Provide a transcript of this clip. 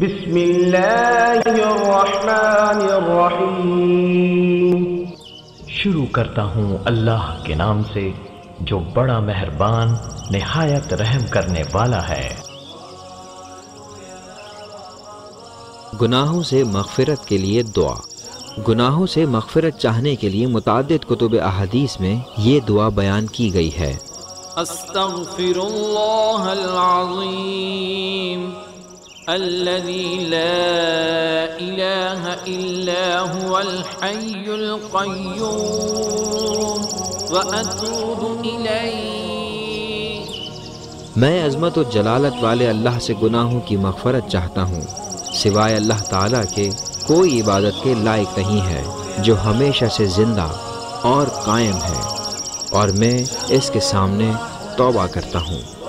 بسم اللہ الرحمن الرحیم، شروع کرتا ہوں اللہ کے نام سے جو بڑا مہربان نہایت رحم کرنے والا ہے۔ گناہوں سے مغفرت کے لیے دعا۔ گناہوں سے مغفرت چاہنے کے لیے متعدد کتب احادیث میں یہ دعا بیان کی گئی ہے۔ استغفر اللہ العظیم الذي لا الہ الا هو الحی القیوم واتوب الیہ۔ میں عظمت و جلالت والے اللہ سے گناہوں کی مغفرت چاہتا ہوں، سوائے اللہ تعالیٰ کے کوئی عبادت کے لائق نہیں ہے جو ہمیشہ سے زندہ اور قائم ہے، اور میں اس کے سامنے توبہ کرتا ہوں۔